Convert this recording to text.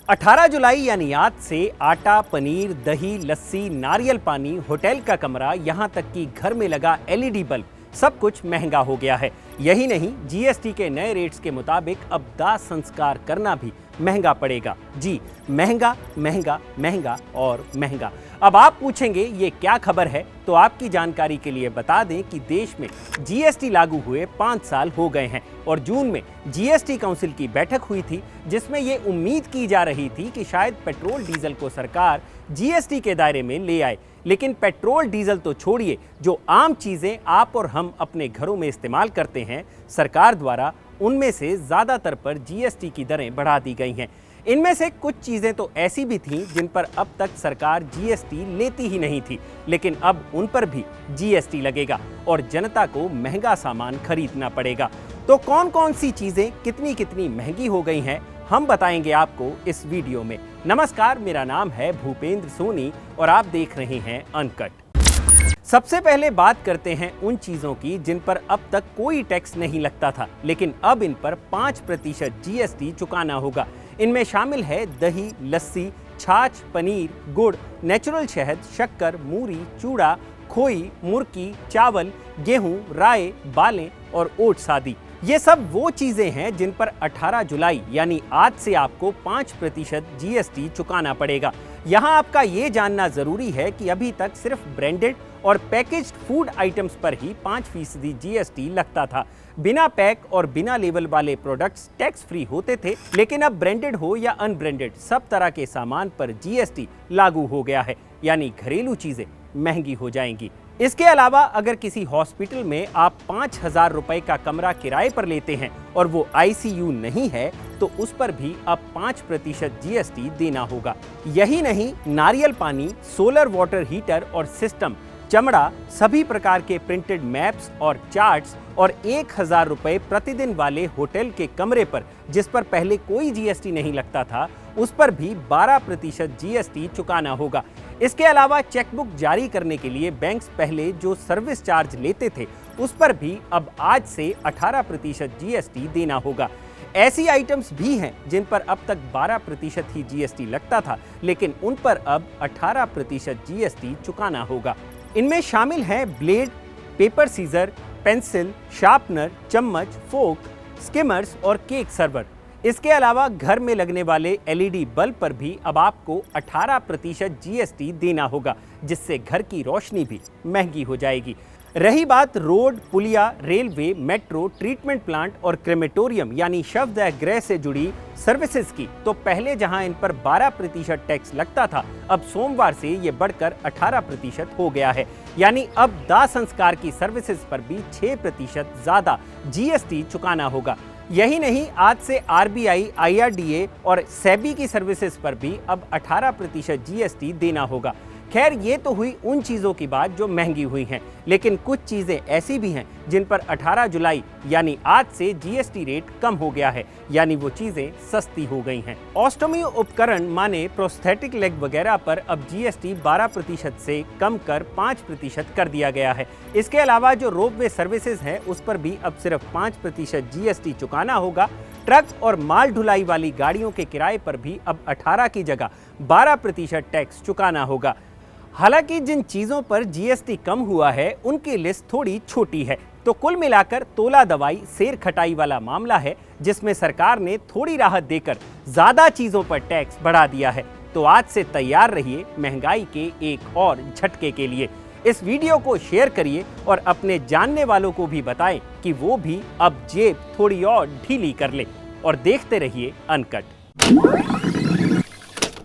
18 जुलाई यानी आज से आटा, पनीर, दही, लस्सी, नारियल पानी, होटल का कमरा, यहाँ तक कि घर में लगा एलईडी बल्ब सब कुछ महंगा हो गया है। यही नहीं, जीएसटी के नए रेट्स के मुताबिक अब दाह संस्कार करना भी महंगा पड़ेगा। जी, महंगा महंगा महंगा और महंगा। अब आप पूछेंगे ये क्या खबर है, तो आपकी जानकारी के लिए बता दें कि देश में जीएसटी लागू हुए 5 साल हो गए हैं और जून में जीएसटी काउंसिल की बैठक हुई थी, जिसमें ये उम्मीद की जा रही थी कि शायद पेट्रोल डीजल को सरकार जीएसटी के दायरे में ले आए। लेकिन पेट्रोल डीजल तो छोड़िए, जो आम चीजें आप और हम अपने घरों में इस्तेमाल करते हैं, सरकार द्वारा उनमें से ज्यादातर पर जीएसटी की दरें बढ़ा दी गई हैं। इनमें से कुछ चीजें तो ऐसी भी थीं जिन पर अब तक सरकार जीएसटी लेती ही नहीं थी, लेकिन अब उन पर भी जीएसटी लगेगा और जनता को महंगा सामान खरीदना पड़ेगा। तो कौन कौन सी चीजें कितनी कितनी महंगी हो गई हैं, हम बताएंगे आपको इस वीडियो में। नमस्कार, मेरा नाम है भूपेंद्र सोनी और आप देख रहे हैं अनकट। सबसे पहले बात करते हैं उन चीजों की जिन पर अब तक कोई टैक्स नहीं लगता था, लेकिन अब इन पर 5% जीएसटी चुकाना होगा। इनमें शामिल है दही, लस्सी, छाछ, पनीर, गुड़, नेचुरल शहद, शक्कर, मूरी, चूड़ा, खोई, मुर्की, चावल, गेहूं, राय, बालें और ओट्स आदि। ये सब वो चीजें हैं जिन पर 18 जुलाई यानी आज से आपको 5% जीएसटी चुकाना पड़ेगा। यहाँ आपका ये जानना जरूरी है कि अभी तक सिर्फ ब्रांडेड और पैकेज्ड फूड आइटम्स पर ही 5% जीएसटी लगता था। बिना पैक और बिना लेबल वाले प्रोडक्ट्स टैक्स फ्री होते थे, लेकिन अब ब्रांडेड हो या अनब्रांडेड सब तरह के सामान पर जीएसटी लागू हो गया है, यानी घरेलू चीजें महंगी हो जाएंगी। इसके अलावा अगर किसी हॉस्पिटल में आप 5,000 रुपए का कमरा किराए पर लेते हैं और वो आईसीयू नहीं है, तो उस पर भी अब 5% जीएसटी देना होगा। यही नहीं, नारियल पानी, सोलर वाटर हीटर और सिस्टम, चमड़ा, सभी प्रकार के प्रिंटेड मैप्स और चार्ट्स और 1,000 रुपए प्रतिदिन वाले होटल के कमरे पर, जिस पर पहले कोई जीएसटी नहीं लगता था, उस पर भी 12% जीएसटी चुकाना होगा। इसके अलावा चेकबुक जारी करने के लिए बैंक्स पहले जो सर्विस चार्ज लेते थे, उस पर भी अब आज से 18% जीएसटी देना होगा। ऐसी आइटम्स भी हैं जिन पर अब तक 12% ही जीएसटी लगता था, लेकिन उन पर अब 18% जीएसटी चुकाना होगा। इनमें शामिल हैं blade, paper scissor, pencil, sharpener, चम्मच, फोक, स्किमर्स और केक सर्वर। इसके अलावा घर में लगने वाले एलईडी बल्ब पर भी अब आपको 18% जीएसटी देना होगा, जिससे घर की रोशनी भी महंगी हो जाएगी। रही बात रोड, पुलिया, रेलवे, मेट्रो, ट्रीटमेंट प्लांट और क्रेमेटोरियम यानी शवदाह गृह से जुड़ी सर्विसेज की, तो पहले जहां इन पर 12% टैक्स लगता था, अब सोमवार से ये बढ़कर 18% हो गया है। यानी अब दाह संस्कार की सर्विसेज पर भी 6% ज्यादा जीएसटी चुकाना होगा। यही नहीं, आज से आरबीआई, आईआरडीए और सेबी की सर्विसेज पर भी अब 18% जीएसटी देना होगा। खैर, ये तो हुई उन चीज़ों की बात जो महंगी हुई हैं, लेकिन कुछ चीज़ें ऐसी भी हैं जिन पर 18 जुलाई यानी आज से जीएसटी रेट कम हो गया है, यानी वो चीज़ें सस्ती हो गई हैं। ऑस्टोमी उपकरण माने प्रोस्थेटिक लेग वगैरह पर अब जीएसटी 12% से कम कर 5% कर दिया गया है। इसके अलावा जो रोपवे सर्विसेज हैं, उस पर भी अब सिर्फ 5% जीएसटी चुकाना होगा। ट्रक और माल ढुलाई वाली गाड़ियों के किराए पर भी अब 18 की जगह 12% टैक्स चुकाना होगा। हालांकि जिन चीजों पर जीएसटी कम हुआ है, उनकी लिस्ट थोड़ी छोटी है, तो कुल मिलाकर तोला दवाई सेर खटाई वाला मामला है, जिसमें सरकार ने थोड़ी राहत देकर ज्यादा चीजों पर टैक्स बढ़ा दिया है। तो आज से तैयार रहिए महंगाई के एक और झटके के लिए। इस वीडियो को शेयर करिए और अपने जानने वालों को भी बताएं कि वो भी अब जेब थोड़ी और ढीली कर ले। और देखते रहिए अनकट।